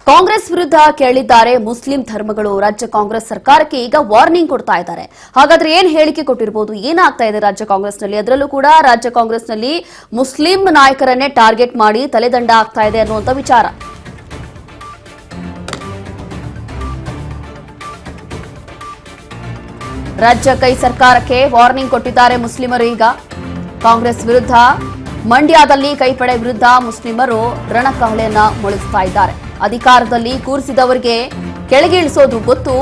ಕಾಂಗ್ರೆಸ್ ವಿರುದ್ಧ ಕೇಳಿದ್ದಾರೆ ಮುಸ್ಲಿಂ ಧರ್ಮಗಳು. ರಾಜ್ಯ ಕಾಂಗ್ರೆಸ್ ಸರ್ಕಾರಕ್ಕೆ ಈಗ ವಾರ್ನಿಂಗ್ ಕೊಡ್ತಾ ಇದ್ದಾರೆ. ಹಾಗಾದ್ರೆ ಏನ್ ಹೇಳಿಕೆ ಕೊಟ್ಟಿರಬಹುದು, ಏನಾಗ್ತಾ ಇದೆ ರಾಜ್ಯ ಕಾಂಗ್ರೆಸ್ನಲ್ಲಿ? ಅದರಲ್ಲೂ ಕೂಡ ರಾಜ್ಯ ಕಾಂಗ್ರೆಸ್ನಲ್ಲಿ ಮುಸ್ಲಿಂ ನಾಯಕರನ್ನೇ ಟಾರ್ಗೆಟ್ ಮಾಡಿ ತಲೆದಂಡ ಆಗ್ತಾ ಇದೆ ಅನ್ನುವಂತ ವಿಚಾರ. ರಾಜ್ಯ ಕೈ ಸರ್ಕಾರಕ್ಕೆ ವಾರ್ನಿಂಗ್ ಕೊಟ್ಟಿದ್ದಾರೆ ಮುಸ್ಲಿಮರು. ಈಗ ಕಾಂಗ್ರೆಸ್ ವಿರುದ್ಧ ಮಂಡ್ಯದಲ್ಲಿ ಕೈಪಡೆ ವಿರುದ್ಧ ಮುಸ್ಲಿಮರು ರಣಕಹಳೆಯನ್ನ ಮೊಳಗಿಸ್ತಾ ಇದ್ದಾರೆ. ಅಧಿಕಾರದಲ್ಲಿ ಕೂರಿಸಿದವರಿಗೆ ಕೆಳಗಿಳಿಸೋದು ಗೊತ್ತು,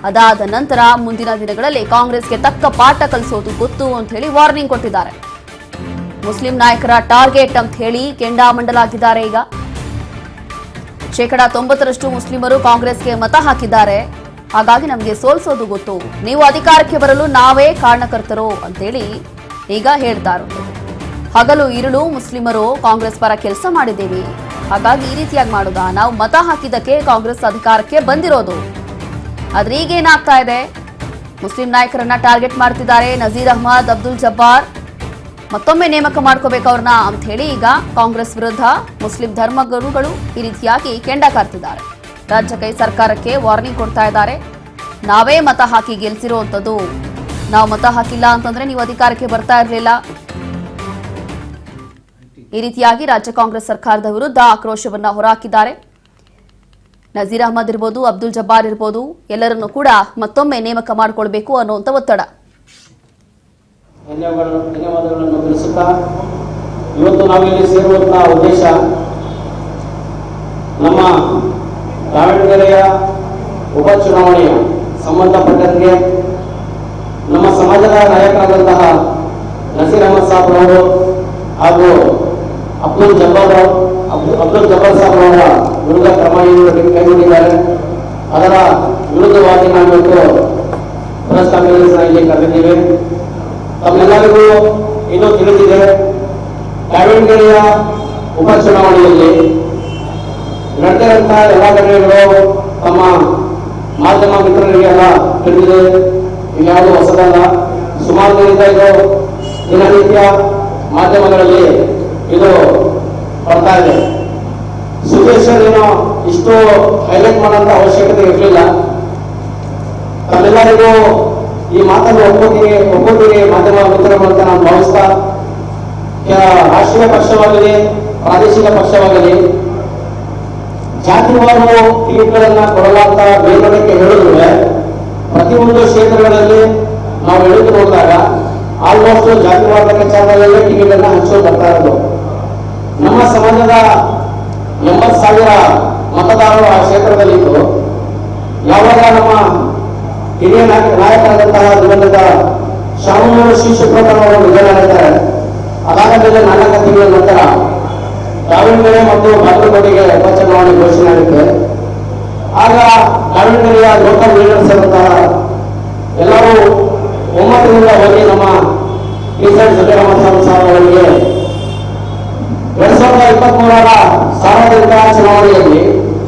ಅದಾದ ನಂತರ ಮುಂದಿನ ದಿನಗಳಲ್ಲಿ ಕಾಂಗ್ರೆಸ್ಗೆ ತಕ್ಕ ಪಾಠ ಕಲಿಸೋದು ಗೊತ್ತು ಅಂತ ಹೇಳಿ ವಾರ್ನಿಂಗ್ ಕೊಟ್ಟಿದ್ದಾರೆ. ಮುಸ್ಲಿಂ ನಾಯಕರ ಟಾರ್ಗೆಟ್ ಅಂತ ಹೇಳಿ ಕೆಂಡಾಮಂಡಲಾಗಿದ್ದಾರೆ. ಈಗ 90% ಮುಸ್ಲಿಮರು ಕಾಂಗ್ರೆಸ್ಗೆ ಮತ ಹಾಕಿದ್ದಾರೆ, ಹಾಗಾಗಿ ನಮಗೆ ಸೋಲಿಸೋದು ಗೊತ್ತು, ನೀವು ಅಧಿಕಾರಕ್ಕೆ ಬರಲು ನಾವೇ ಕಾರಣಕರ್ತರು ಅಂತೇಳಿ ಈಗ ಹೇಳ್ತಾ ಇರೋದು. ಹಗಲು ಇರುಳು ಮುಸ್ಲಿಮರು ಕಾಂಗ್ರೆಸ್ ಪರ ಕೆಲಸ ಮಾಡಿದ್ದೇವೆ, ಹಾಗಾಗಿ ಈ ರೀತಿಯಾಗಿ ಮಾಡೋದಾ, ನಾವು ಮತ ಹಾಕಿದ್ದಕ್ಕೆ ಕಾಂಗ್ರೆಸ್ ಅಧಿಕಾರಕ್ಕೆ ಬಂದಿರೋದು. ಆದ್ರೆ ಈಗ ಏನಾಗ್ತಾ ಇದೆ, ಮುಸ್ಲಿಂ ನಾಯಕರನ್ನ ಟಾರ್ಗೆಟ್ ಮಾಡ್ತಿದ್ದಾರೆ. ನಜೀರ್ ಅಹ್ಮದ್, ಅಬ್ದುಲ್ ಜಬ್ಬಾರ್ ಮತ್ತೊಮ್ಮೆ ನೇಮಕ ಮಾಡ್ಕೋಬೇಕು ಅವ್ರನ್ನ ಅಂತ ಹೇಳಿ ಈಗ ಕಾಂಗ್ರೆಸ್ ವಿರುದ್ಧ ಮುಸ್ಲಿಂ ಧರ್ಮಗುರುಗಳು ಈ ರೀತಿಯಾಗಿ ಕೆಂಡ ಕಾರ್ತಿದ್ದಾರೆ. ರಾಜ್ಯ ಕೈ ಸರ್ಕಾರಕ್ಕೆ ವಾರ್ನಿಂಗ್ ಕೊಡ್ತಾ ಇದ್ದಾರೆ. ನಾವೇ ಮತ ಹಾಕಿ ಗೆಲ್ಸಿರುವಂತದ್ದು, ನಾವು ಮತ ಹಾಕಿಲ್ಲ ಅಂತಂದ್ರೆ ನೀವು ಅಧಿಕಾರಕ್ಕೆ ಬರ್ತಾ ಇರಲಿಲ್ಲ. ಈ ರೀತಿಯಾಗಿ ರಾಜ್ಯ ಕಾಂಗ್ರೆಸ್ ಸರ್ಕಾರದ ವಿರುದ್ಧ ಆಕ್ರೋಶವನ್ನ ಹೊರಹಾಕಿದ್ದಾರೆ. ನಜೀರ್ ಅಹ್ಮದ್ ಇರ್ಬೋದು, ಅಬ್ದುಲ್ ಜಬ್ಬಾರ್ ಇರ್ಬೋದು, ಎಲ್ಲರನ್ನೂ ಕೂಡ ಮತ್ತೊಮ್ಮೆ ನೇಮಕ ಮಾಡಿಕೊಳ್ಬೇಕು ಅನ್ನುವಂತ ಒತ್ತಡ. ಧನ್ಯವಾದಗಳನ್ನು ತಿಳಿಸುತ್ತಾ ಇವತ್ತು ನಾವಿಲ್ಲಿ ಸೇರುವಂತಹ ಉದ್ದೇಶ ನಮ್ಮ ದಾವಣಗೆರೆಯ ಉಪಚುನಾವಣೆಯ ಸಂಬಂಧಪಟ್ಟಂತೆ ನಮ್ಮ ಸಮಾಜದ ನಾಯಕರಾದಂತಹ ನಸೀರ್ ಅಹಮದ್ ಸಾಬ್ ಅವರು ಹಾಗೂ ಅಬ್ದುಲ್ ಜಬ್ಬಾರ್ ಸಾಬ್ ಅವರ ವಿರುದ್ಧ ಕ್ರಮ ಕೈಗೊಂಡಿದ್ದಾರೆ. ಅದರ ವಿರುದ್ಧವಾಗಿ ನಾವು ಇವತ್ತು ಪ್ರೆಸ್ ಕಾನ್ಫರೆನ್ಸ್ ಇಲ್ಲಿ ಕರೆದಿದ್ದೇವೆ. ತಮ್ಮೆಲ್ಲರಿಗೂ ಇದು ತಿಳಿದಿದೆ, ದಾವಣಗೆರೆಯ ಉಪಚುನಾವಣೆಯಲ್ಲಿ ನಡೆದಿರುವಂತಹ ಎಲ್ಲ ಘಟನೆಗಳು ತಮ್ಮ ಮಾಧ್ಯಮ ಮಿತ್ರರಿಗೆಲ್ಲ ತಿಳಿದಿದೆ. ಇನ್ಯಾವುದು ಹೊಸದಲ್ಲ, ಸುಮಾರು ದಿನದಿಂದ ಇದು ದಿನನಿತ್ಯ ಮಾಧ್ಯಮಗಳಲ್ಲಿ ಇದು ಬರ್ತಾ ಇದೆ. ಸಿಚುವೇಶನ್ ಏನೋ ಇಷ್ಟು ಹೈಲೈಟ್ ಮಾಡುವಂತ ಅವಶ್ಯಕತೆ ಇರಲಿಲ್ಲ. ತಮ್ಮೆಲ್ಲರಿಗೂ ಈ ಮಾತನ್ನು ಒಪ್ಪುತ್ತೀನಿ ಮಾಧ್ಯಮ ಮಿತ್ರರು ಅಂತ ನಾನು ಭಾವಿಸ್ತಾ, ರಾಷ್ಟ್ರೀಯ ಪಕ್ಷವಾಗಲಿ ಪ್ರಾದೇಶಿಕ ಪಕ್ಷವಾಗಲಿ ಜಾತಿವಾರು ಟಿಕೆಟ್ಗಳನ್ನ ಕೊಡಲಾಂತ ಮೇಲ್ಮಟ್ಟಕ್ಕೆ ಹೇಳಿದ್ರೆ ಪ್ರತಿಯೊಂದು ಕ್ಷೇತ್ರಗಳಲ್ಲಿ ನಾವು ಎಳೆದು ನೋಡಿದಾಗ ಆಲ್ಮೋಸ್ಟ್ ಜಾತಿವಾದ ಲೆಕ್ಕಾಚಾರದಲ್ಲೇ ಟಿಕೆಟ್ ಅನ್ನ ಹಂಚೋದು ಬರ್ತಾ ಇರೋದು. ನಮ್ಮ ಸಮಾಜದ 80,000 ಮತದಾರರು ಆ ಕ್ಷೇತ್ರದಲ್ಲಿದ್ದು, ಯಾವಾಗ ನಮ್ಮ ಹಿರಿಯ ನಾಯಕರಾದಂತಹ ದಿವಂಗತ ಶಾಮನೂರು ಶ್ರೀಶುಕ್ರಪ್ಪನವರು ಅವರು ನಿಧನರಾಗಿದ್ದಾರೆ, ಅದಾದ ಮೇಲೆ 4 ತಿಂಗಳ ನಂತರ ದಾವಣಗೆರೆ ಮತ್ತು ಬಾಗಲಕೋಟೆಗೆ ಉಪಚುನಾವಣೆ ಘೋಷಣೆ ಆಗುತ್ತೆ. ಆಗ ದಾವಣಗೆರೆಯ ಲೋಕಲ್ ಲೀಡರ್ಸ್ ಇರುವಂತಹ ಎಲ್ಲರೂ ಒಮ್ಮತದಿಂದ ಹೋಗಿ ನಮ್ಮ ನಜೀರ್ ಅಹ್ಮದ್ ಸಾಬ್ ಅವರಿಗೆ 2023ರ ಸಾರ್ವತ್ರಿಕ ಚುನಾವಣೆಯಲ್ಲಿ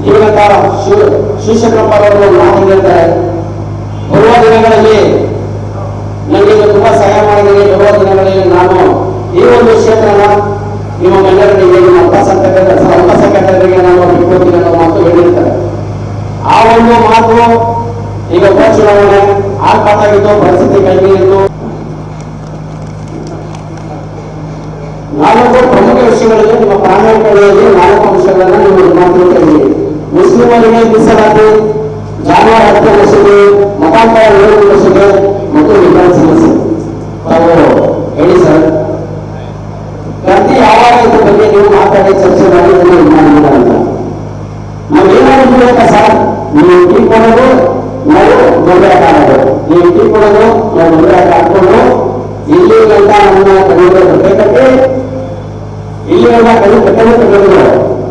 ದಿವಂಗತ ಶಿವಶಂಕರಪ್ಪ ಅವರು ಮಾತು ಹೇಳ್ತಾರೆ, ಬರುವ ದಿನಗಳಲ್ಲಿ ನನಗೆ ತುಂಬಾ ಸಹಾಯ ಮಾಡಿದ್ದೀನಿ, ಬರುವ ದಿನಗಳಲ್ಲಿ ನಾನು ಈ ಒಂದು ಕ್ಷೇತ್ರನ ನಿಮ್ಮ ಮೆಲ್ಲರಿಗೆ ನಿಮ್ಮ ಅಲ್ಪಸಂಖ್ಯಾತರಿಗೆ ನಾನು ಬಿಟ್ಕೊಡ್ತೀನಿ ಅನ್ನೋ ಮಾತು ಹೇಳಿರ್ತಾರೆ. ಆ ಒಂದು ಮಾತು ಈಗ ಉಪಚುನಾವಣೆ ಆಗ್ಬಾರ್ದಾಗಿತ್ತು, ಪರಿಸ್ಥಿತಿ ಕೈಗೊಂಡಿತ್ತು. 4 ಪ್ರಮುಖ ವಿಷಯಗಳಲ್ಲಿ ನಿಮ್ಮ ಪ್ರಣಾಳಿಕೆಗಳಲ್ಲಿ 4 ಅಂಶಗಳನ್ನ ನೀವು ಮಾತನಾಡ್ತೀರಿ. ಮುಸ್ಲಿಮರಿಗೆ ಮೀಸಲಾತಿ, ಜಾನುವಾರು ಹತ್ಯೆ ಮಸೂದೆ, ಮತಾಂತರ ವಿರೋಧಿ ಮಸೂದೆ ಮತ್ತು ವಿಧಾನ ಸಮಸ್ಯೆ ತಾವು ಹೇಳಿ ಸರ್. ಪ್ರತಿ ಯಾವಾಗ ಇದ್ರ ಬಗ್ಗೆ ನೀವು ಮಾತಾಡಿ ಚರ್ಚೆ ಮಾಡಿ ಮಾಡಿಲ್ಲ ಅಂತ ನಾವೇನಾದ್ರು ಸರ್, ನೀವು ಟೀ ಕೊಡೋದು ನಾವು ದೊಡ್ಡ ಹಾಕೋದು, ನೀವು ಟೀ ಕೊಡೋದು ನಾವು ದೊಡ್ಡ ಹಾಕೊಂಡು ಇಲ್ಲಿ ಗಂಟ ನಮ್ಮ ತೆಗೆದು ಬಟ್ಟೆ ಕಟ್ಟಿ ಇಲ್ಲಿ ಕಟ್ಟಲು ತೆಗೆದು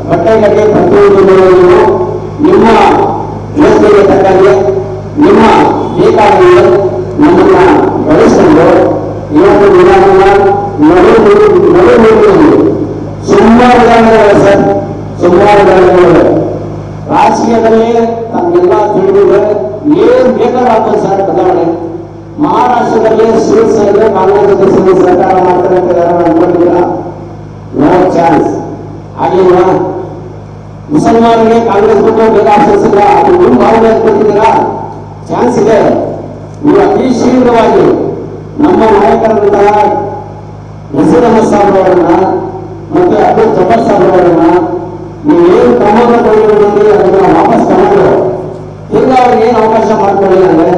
ಬಟ್ಟೆ ಕಟ್ಟಿ ಪ್ರತಿಯೊಂದು ನಿಮ್ಮ ಯೋಚನೆಗೆ ತಕ್ಕಂಗೆ ನಿಮ್ಮ ಬೇಕಾದ ನಮ್ಮನ್ನ ಬಳಸಿಕೊಂಡು ಇವತ್ತು ಸುಮಾರು ಉದಾಹರಣೆಗಳು ಸರ್, ಸುಮಾರು ಉದಾಹರಣೆಗಳು ರಾಜಕೀಯದಲ್ಲಿ ತಮ್ಗೆಲ್ಲ ತಿಳಿದಿದೆ. ಏನ್ ಬೇಕಾಗ್ತದೆ ಸರ್ ಬದಲಾವಣೆ. ಮಹಾರಾಷ್ಟ್ರದಲ್ಲಿ ಶಿವಸೇನೆ ಕಾಂಗ್ರೆಸ್ ಜೊತೆ ಸೇರಿ ಸರ್ಕಾರ ಮಾಡ್ತಾರೆ ಅಂತ ಅನ್ಕೊಂಡಿದ್ದೀರಾ? No chance. ಆಗಿಲ್ವಾ? ಮುಸಲ್ಮಾನರಿಗೆ ಕಾಂಗ್ರೆಸ್ ಬಿಟ್ಟು ಬೇಗ ಆಚರಿಸಿಲ್ಲ, ಅದು ನಿಮ್ಮ ಭಾವನೆ ಕೊಟ್ಟಿದ್ದೀರಾ, ಚಾನ್ಸ್ ಇದೆ. ನೀವು ಅತಿ ಶೀಘ್ರವಾಗಿ ನಮ್ಮ ನಾಯಕರಂತಹ ನಸೀರ್ ಅಹಮದ್ ಸಾಹೇಬ್ ಅವರನ್ನ ಮತ್ತೆ ಅಬ್ದುಲ್ ಜಬ್ಬಾರ್ ಸಾಹೇಬ್ ಅವರನ್ನ ನೀವೇನು ಕ್ರಮವನ್ನು ಕೈಗೊಂಡಿದ್ದೀರಿ ಅದನ್ನ ವಾಪಸ್ ತಗೊಂಡು ತಿರ್ಗಾ ಅವ್ರಿಗೆ ಏನು ಅವಕಾಶ ಮಾಡ್ಕೊಳ್ಳಿ ಅಂದ್ರೆ